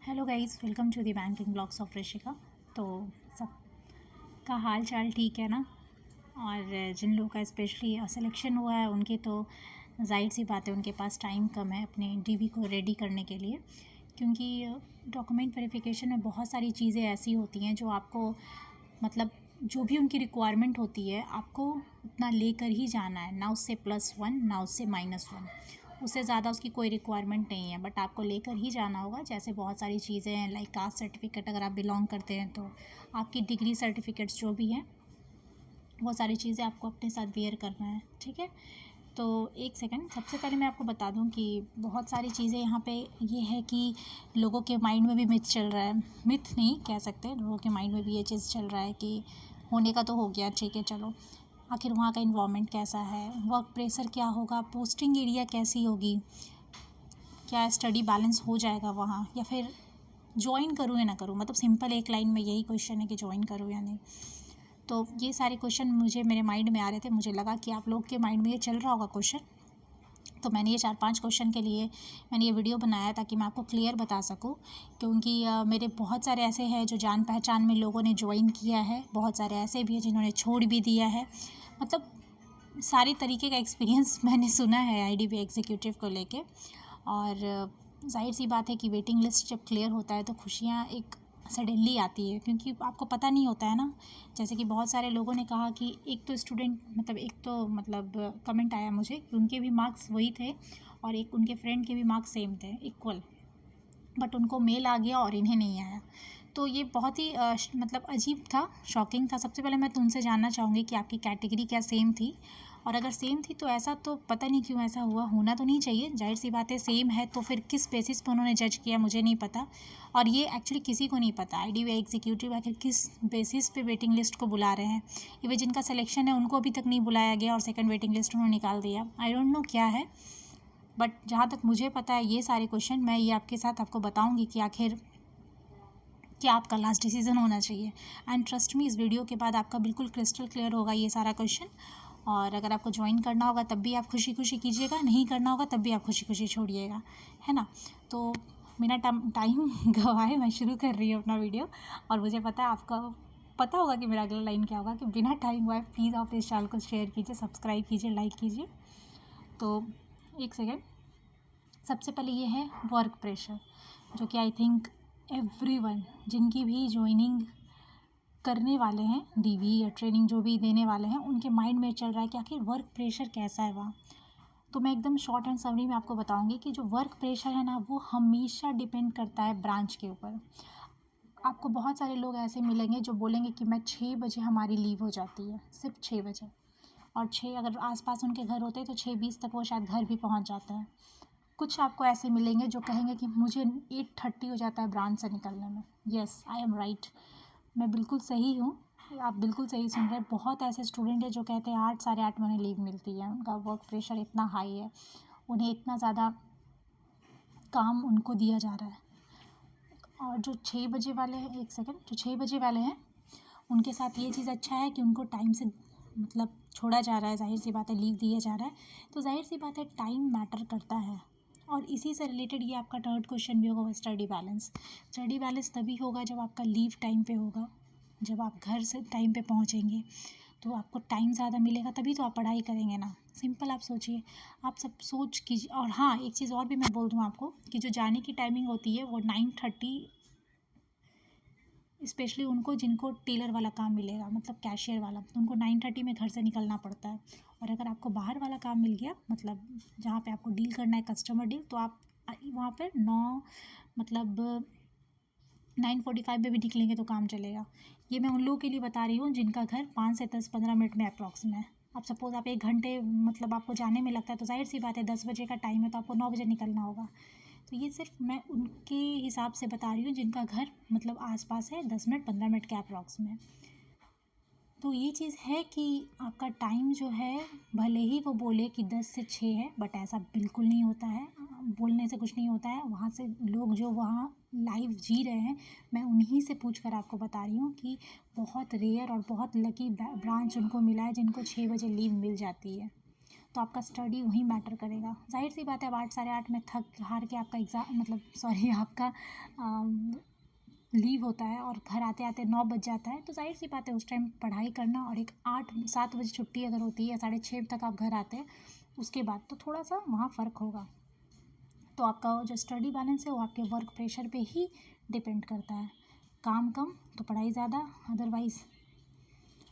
Hello guys, welcome to the banking blogs of Rishika. तो सबका हाल चाल ठीक है ना। और जिन लोगों का स्पेशली सिलेक्शन हुआ है उनकी तो जाहिर सी बात है उनके पास टाइम कम है अपने डीवी को रेडी करने के लिए, क्योंकि डॉक्यूमेंट वेरिफिकेशन में बहुत सारी चीज़ें ऐसी होती हैं जो आपको मतलब जो भी उनकी रिक्वायरमेंट होती है आपको उतना लेकर ही जाना है, ना उससे +1 ना उससे -1, उससे ज़्यादा उसकी कोई रिक्वायरमेंट नहीं है, बट आपको लेकर ही जाना होगा। जैसे बहुत सारी चीज़ें हैं लाइक कास्ट सर्टिफिकेट, अगर आप बिलोंग करते हैं तो आपकी डिग्री सर्टिफिकेट्स जो भी हैं वो सारी चीज़ें आपको अपने साथ वेयर करना है, ठीक है। तो एक सेकंड, सबसे पहले मैं आपको बता दूं कि बहुत सारी चीज़ें यहाँ पे ये है कि लोगों के माइंड में भी मिथ चल रहा है, मिथ नहीं कह सकते, लोगों के माइंड में भी ये चीज़ चल रहा है कि होने का तो हो गया, ठीक है चलो, आखिर वहाँ का इन्वायरमेंट कैसा है, वर्क प्रेशर क्या होगा, पोस्टिंग एरिया कैसी होगी, क्या स्टडी बैलेंस हो जाएगा वहाँ, या फिर ज्वाइन करूँ या ना करूँ। मतलब सिंपल एक लाइन में यही क्वेश्चन है कि ज्वाइन करूँ या नहीं। तो ये सारे क्वेश्चन मेरे माइंड में आ रहे थे, मुझे लगा कि आप लोग के माइंड में ये चल रहा होगा क्वेश्चन, तो मैंने ये 4-5 क्वेश्चन के लिए मैंने ये वीडियो बनाया ताकि मैं आपको क्लियर बता सकूं। क्योंकि मेरे बहुत सारे ऐसे हैं जो जान पहचान में लोगों ने ज्वाइन किया है, बहुत सारे ऐसे भी हैं जिन्होंने छोड़ भी दिया है। मतलब सारी तरीके का एक्सपीरियंस मैंने सुना है आईडीबी एग्जीक्यूटिव को लेके। और जाहिर सी बात है कि वेटिंग लिस्ट जब क्लियर होता है तो खुशियाँ एक सडनली आती है, क्योंकि आपको पता नहीं होता है ना। जैसे कि बहुत सारे लोगों ने कहा कि एक तो कमेंट आया मुझे कि उनके भी मार्क्स वही थे और एक उनके फ्रेंड के भी मार्क्स सेम थे, इक्वल, बट उनको मेल आ गया और इन्हें नहीं आया। तो ये बहुत ही अजीब था, शॉकिंग था। सबसे पहले मैं तो उनसे जानना चाहूँगी कि आपकी कैटेगरी क्या सेम थी, और अगर सेम थी तो ऐसा तो पता नहीं क्यों ऐसा हुआ, होना तो नहीं चाहिए, जाहिर सी बात है सेम है तो फिर किस बेसिस पे उन्होंने जज किया मुझे नहीं पता। और ये एक्चुअली किसी को नहीं पता आईडीबी एग्जीक्यूटिव आखिर किस बेसिस पे वेटिंग लिस्ट को बुला रहे हैं। इवन जिनका सिलेक्शन है उनको अभी तक नहीं बुलाया गया और सेकंड वेटिंग लिस्ट उन्होंने निकाल दिया। आई डोंट नो क्या है, बट जहाँ तक मुझे पता है ये सारे क्वेश्चन मैं ये आपके साथ आपको बताऊँगी कि आखिर क्या आपका लास्ट डिसीजन होना चाहिए। एंड ट्रस्ट मी, इस वीडियो के बाद आपका बिल्कुल क्रिस्टल क्लियर होगा ये सारा क्वेश्चन। और अगर आपको ज्वाइन करना होगा तब भी आप खुशी खुशी कीजिएगा, नहीं करना होगा तब भी आप खुशी खुशी छोड़िएगा, है ना। तो बिना टाइम गवाए मैं शुरू कर रही हूँ अपना वीडियो। और मुझे पता है आपका पता होगा कि मेरा अगला लाइन क्या होगा, कि बिना टाइम गवाए प्लीज़ आप इस चैनल को शेयर कीजिए, सब्सक्राइब कीजिए, लाइक कीजिए। तो एक सेकेंड, सबसे पहले ये है वर्क प्रेशर, जो कि आई थिंक एवरीवन जिनकी भी ज्वाइनिंग करने वाले हैं डीवी या ट्रेनिंग जो भी देने वाले हैं उनके माइंड में चल रहा है कि आखिर वर्क प्रेशर कैसा है वहाँ। तो मैं एकदम शॉर्ट एंड समरी में आपको बताऊंगी कि जो वर्क प्रेशर है ना वो हमेशा डिपेंड करता है ब्रांच के ऊपर। आपको बहुत सारे लोग ऐसे मिलेंगे जो बोलेंगे कि मैं 6 बजे हमारी लीव हो जाती है, सिर्फ 6 बजे, और 6 अगर आसपास उनके घर होते हैं तो 6:20 तक वो शायद घर भी पहुँच जाते हैं। कुछ आपको ऐसे मिलेंगे जो कहेंगे कि मुझे 8:30 हो जाता है ब्रांच से निकलने में। येस, आई एम राइट, मैं बिल्कुल सही हूँ, आप बिल्कुल सही सुन रहे हैं। बहुत ऐसे स्टूडेंट हैं जो कहते हैं 8 साढ़े 8 में उन्हें लीव मिलती है, उनका वर्क प्रेशर इतना हाई है, उन्हें इतना ज़्यादा काम उनको दिया जा रहा है। और जो 6 बजे वाले हैं, एक सेकंड, जो 6 बजे वाले हैं उनके साथ ये चीज़ अच्छा है कि उनको टाइम से छोड़ा जा रहा है, जाहिर सी बात है लीव दिया जा रहा है, तो जाहिर सी बात है टाइम मैटर करता है। और इसी से रिलेटेड ये आपका थर्ड क्वेश्चन भी होगा, स्टडी बैलेंस। स्टडी बैलेंस तभी होगा जब आपका लीव टाइम पे होगा, जब आप घर से टाइम पे पहुँचेंगे तो आपको टाइम ज़्यादा मिलेगा, तभी तो आप पढ़ाई करेंगे ना। सिंपल आप सोचिए, आप सब सोच कीजिए। और हाँ, एक चीज़ और भी मैं बोल दूँ आपको कि जो जाने की टाइमिंग होती है वो 9:30, स्पेशली उनको जिनको टेलर वाला काम मिलेगा, मतलब कैशियर वाला, तो उनको 9:30 में घर से निकलना पड़ता है। और अगर आपको बाहर वाला काम मिल गया, जहाँ पे आपको डील करना है कस्टमर डील, तो आप वहाँ पर 9:45 में भी निकलेंगे तो काम चलेगा। ये मैं उन लोगों के लिए बता रही हूँ जिनका घर 5 से 10-15 मिनट में अप्रॉक्स में है। अब सपोज़ आप 1 घंटे आपको जाने में लगता है, तो जाहिर सी बात है 10 बजे का टाइम है तो आपको 9 बजे निकलना होगा। तो ये सिर्फ मैं उनके हिसाब से बता रही हूँ जिनका घर आसपास है, 10 मिनट 15 मिनट के अप्रॉक्स में। तो ये चीज़ है कि आपका टाइम जो है, भले ही वो बोले कि 10 से 6 है, बट ऐसा बिल्कुल नहीं होता है। बोलने से कुछ नहीं होता है, वहाँ से लोग जो वहाँ लाइव जी रहे हैं, मैं उन्हीं से पूछ कर आपको बता रही हूँ कि बहुत रेयर और बहुत लकी ब्रांच उनको मिला है जिनको 6 बजे लीव मिल जाती है। तो तो आपका स्टडी वहीं मैटर करेगा। ज़ाहिर सी बात है, अब 8 साढ़े 8 में थक हार के आपका एग्ज़ाम मतलब सॉरी आपका लीव होता है और घर आते आते 9 बज जाता है, तो ज़ाहिर सी बात है उस टाइम पढ़ाई करना और एक 8-7 बजे छुट्टी अगर होती है या 6:30 तक आप घर आते हैं उसके बाद, तो थोड़ा सा वहाँ फ़र्क होगा। तो आपका जो स्टडी बैलेंस है वो आपके वर्क प्रेशर पे ही डिपेंड करता है। काम कम तो पढ़ाई ज़्यादा, अदरवाइज़।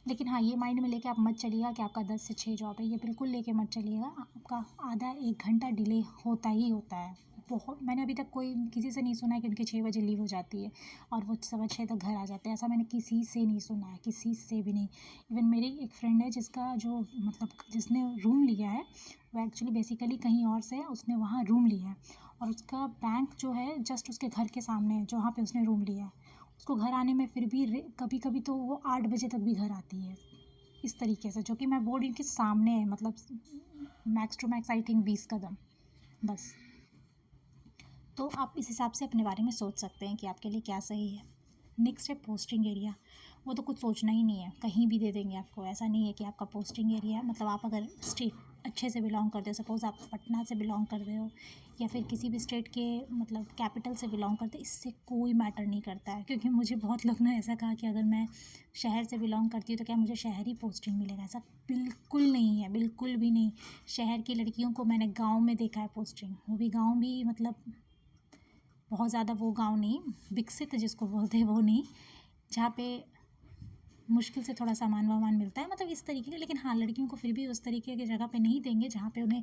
लेकिन हाँ, ये माइंड में लेके आप मत चलिएगा कि आपका 10 से 6 जॉब है, ये बिल्कुल लेके मत चलिएगा। आपका आधा 1 घंटा डिले होता ही होता है। बहुत मैंने अभी तक कोई किसी से नहीं सुना है कि उनकी 6 बजे लीव हो जाती है और वो 6:15 तक घर आ जाते हैं। ऐसा मैंने किसी से नहीं सुना है, किसी से भी नहीं। इवन मेरी एक फ्रेंड है जिसका जो मतलब जिसने रूम लिया है, वो एक्चुअली बेसिकली कहीं और से है, उसने वहाँ रूम लिया है और उसका बैंक जो है जस्ट उसके घर के सामने है जहाँ पे उसने रूम लिया है। उसको घर आने में फिर भी कभी कभी तो वो 8 बजे तक भी घर आती है, इस तरीके से, जो कि मैं बोर्ड के सामने है, मतलब max to max I think 20 कदम बस। तो आप इस हिसाब से अपने बारे में सोच सकते हैं कि आपके लिए क्या सही है। नेक्स्ट है पोस्टिंग एरिया। वो तो कुछ सोचना ही नहीं है, कहीं भी दे देंगे आपको। ऐसा नहीं है कि आपका पोस्टिंग एरिया मतलब आप अगर स्टेट अच्छे से बिलोंग करते हो, सपोज़ आप पटना से बिलोंग कर रहे हो या फिर किसी भी स्टेट के मतलब कैपिटल से बिलोंग करते, इससे कोई मैटर नहीं करता है। क्योंकि मुझे बहुत लोग ने ऐसा कहा कि अगर मैं शहर से बिलोंग करती हूँ तो क्या मुझे शहर ही पोस्टिंग मिलेगा। ऐसा बिल्कुल नहीं है, बिल्कुल भी नहीं। शहर की लड़कियों को मैंने गाँव में देखा है पोस्टिंग, वो भी गाँव भी मतलब बहुत ज़्यादा वो गाँव नहीं, विकसित जिसको बोलते हैं वो नहीं, जहाँ पे मुश्किल से थोड़ा सामान वामान मिलता है, मतलब इस तरीके के। लेकिन हाँ, लड़कियों को फिर भी उस तरीके की जगह पे नहीं देंगे जहाँ पे उन्हें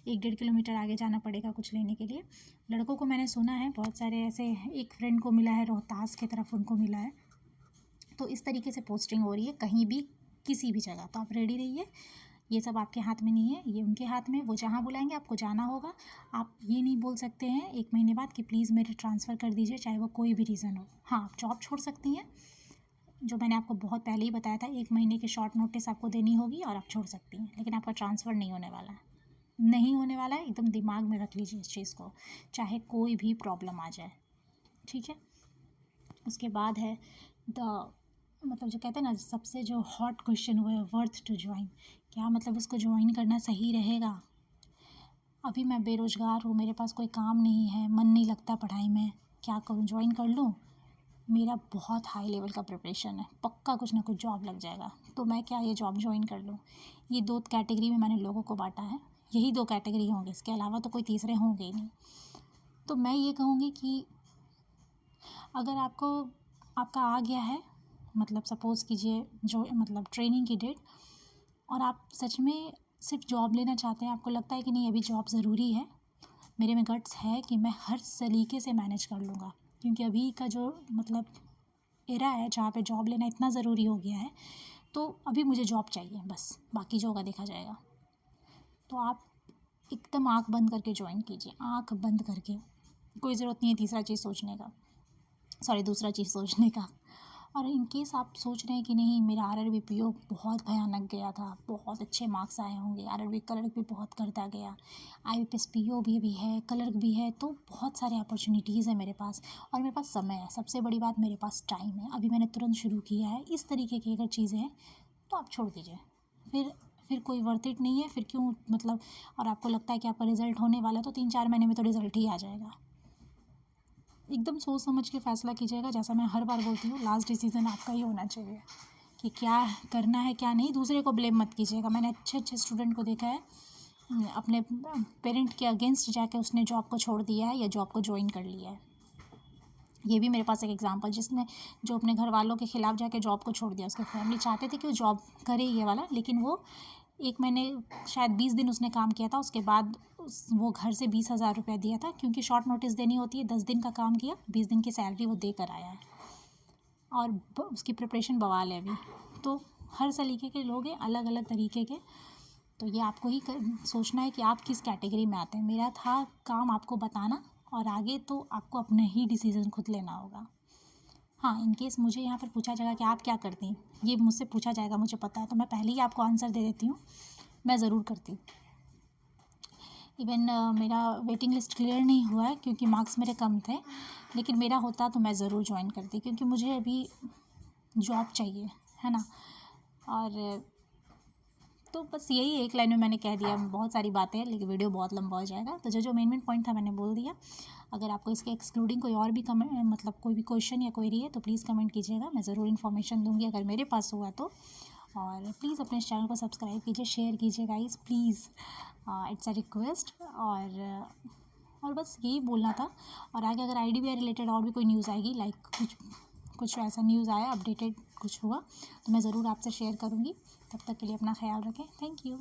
1-1.5 किलोमीटर आगे जाना पड़ेगा कुछ लेने के लिए। लड़कों को मैंने सुना है बहुत सारे ऐसे, एक फ्रेंड को मिला है रोहतास की तरफ, उनको मिला है। तो इस तरीके से पोस्टिंग हो रही है कहीं भी किसी भी जगह। तो आप रेडी रहिए, ये सब आपके हाथ में नहीं है, ये उनके हाथ में। वो जहाँ बुलाएंगे आपको जाना होगा। आप ये नहीं बोल सकते हैं 1 महीने बाद कि प्लीज़ मेरे ट्रांसफ़र कर दीजिए, चाहे वो कोई भी रीज़न हो। हाँ, आप जॉब छोड़ सकती हैं, जो मैंने आपको बहुत पहले ही बताया था। 1 महीने की शॉर्ट नोटिस आपको देनी होगी और आप छोड़ सकती हैं, लेकिन आपका ट्रांसफ़र नहीं होने वाला है, नहीं होने वाला है। एकदम दिमाग में रख लीजिए इस चीज़ को, चाहे कोई भी प्रॉब्लम आ जाए, ठीक है। उसके बाद है द मतलब जो कहते हैं ना, सबसे जो हॉट क्वेश्चन हुआ है, वर्थ टू ज्वाइन। क्या मतलब उसको ज्वाइन करना सही रहेगा? अभी मैं बेरोज़गार हूँ, मेरे पास कोई काम नहीं है, मन नहीं लगता पढ़ाई में, क्या करूँ, ज्वाइन कर लूँ? मेरा बहुत हाई लेवल का प्रिपरेशन है, पक्का कुछ ना कुछ जॉब लग जाएगा, तो मैं क्या ये जॉब ज्वाइन कर लूँ? ये 2 कैटेगरी में मैंने लोगों को बांटा है, यही 2 कैटेगरी होंगे, इसके अलावा तो कोई तीसरे होंगे ही नहीं। तो मैं ये कहूँगी कि अगर आपका आ गया है, मतलब सपोज़ कीजिए जो मतलब ट्रेनिंग की डेट, और आप सच में सिर्फ जॉब लेना चाहते हैं, आपको लगता है कि नहीं अभी जॉब ज़रूरी है, मेरे में गट्स है कि मैं हर सलीके से मैनेज कर लूँगा, क्योंकि अभी का जो मतलब एरा है जहाँ पे जॉब लेना इतना ज़रूरी हो गया है, तो अभी मुझे जॉब चाहिए बस, बाकी जो होगा देखा जाएगा। तो आप एकदम आँख बंद करके ज्वाइन कीजिए, आँख बंद करके। कोई ज़रूरत नहीं है तीसरा चीज़ सोचने का, सॉरी दूसरा चीज़ सोचने का। और इन केस आप सोच रहे हैं कि नहीं मेरा आरआरबी पीओ बहुत भयानक गया था, बहुत अच्छे मार्क्स आए होंगे, आरआरबी क्लर्क भी बहुत करता गया, आईबीपीएस पीओ भी है, क्लर्क भी है, तो बहुत सारे अपॉर्चुनिटीज़ है मेरे पास और मेरे पास समय है, सबसे बड़ी बात मेरे पास टाइम है, अभी मैंने तुरंत शुरू किया है, इस तरीके की अगर चीज़ें हैं तो आप छोड़ दीजिए। फिर कोई वर्थ इट नहीं है, फिर क्यों मतलब। और आपको लगता है कि आपका रिज़ल्ट होने वाला है तो 3-4 महीने में तो रिज़ल्ट ही आ जाएगा। एकदम सोच समझ के फ़ैसला कीजिएगा। जैसा मैं हर बार बोलती हूँ, लास्ट डिसीज़न आपका ही होना चाहिए कि क्या करना है क्या नहीं। दूसरे को ब्लेम मत कीजिएगा। मैंने अच्छे अच्छे स्टूडेंट को देखा है, अपने पेरेंट के अगेंस्ट जाके उसने जॉब को छोड़ दिया है या जॉब को ज्वाइन कर लिया है। ये भी मेरे पास एक एग्जांपल, जिसने जो अपने घर वालों के ख़िलाफ़ जाके जॉब को छोड़ दिया। उसकी फैमिली चाहते थे कि वो जॉब करे ये वाला, लेकिन वो 1 महीने शायद 20 दिन उसने काम किया था, उसके बाद वो घर से 20,000 रुपया दिया था, क्योंकि शॉर्ट नोटिस देनी होती है। 10 दिन का काम किया, 20 दिन की सैलरी वो दे कर आया है और उसकी प्रिपरेशन बवाल है अभी। तो हर सलीके के लोग हैं, अलग अलग तरीके के। तो ये आपको ही सोचना है कि आप किस कैटेगरी में आते हैं। मेरा था काम आपको बताना, और आगे तो आपको अपने ही डिसीज़न खुद लेना होगा। हाँ, इन केस मुझे यहाँ पर पूछा जाएगा कि आप क्या करती हैं, ये मुझसे पूछा जाएगा, मुझे पता है, तो मैं पहले ही आपको आंसर दे देती हूँ, मैं ज़रूर करती। इवन मेरा वेटिंग लिस्ट क्लियर नहीं हुआ है क्योंकि मार्क्स मेरे कम थे, लेकिन मेरा होता तो मैं ज़रूर ज्वाइन करती, क्योंकि मुझे अभी जॉब चाहिए, है ना। और तो बस यही एक लाइन में मैंने कह दिया, बहुत सारी बातें हैं लेकिन वीडियो बहुत लंबा हो जाएगा। तो जो मेन पॉइंट था मैंने बोल दिया। अगर आपको इसके एक्सक्लूडिंग कोई और भी कमेंट, मतलब कोई भी क्वेश्चन या क्वेरी है तो प्लीज़ कमेंट कीजिएगा, मैं ज़रूर इन्फॉर्मेशन दूंगी अगर मेरे पास हुआ तो। और प्लीज़ अपने इस चैनल को सब्सक्राइब कीजिए, शेयर कीजिए guys please, it's a request. और बस यही बोलना था। और आगे अगर IDBI रिलेटेड और भी कोई न्यूज़ आएगी, लाइक कुछ ऐसा न्यूज़ आया अपडेटेड कुछ हुआ तो मैं ज़रूर आपसे शेयर करूँगी। तब तक के लिए अपना ख्याल रखें। Thank you.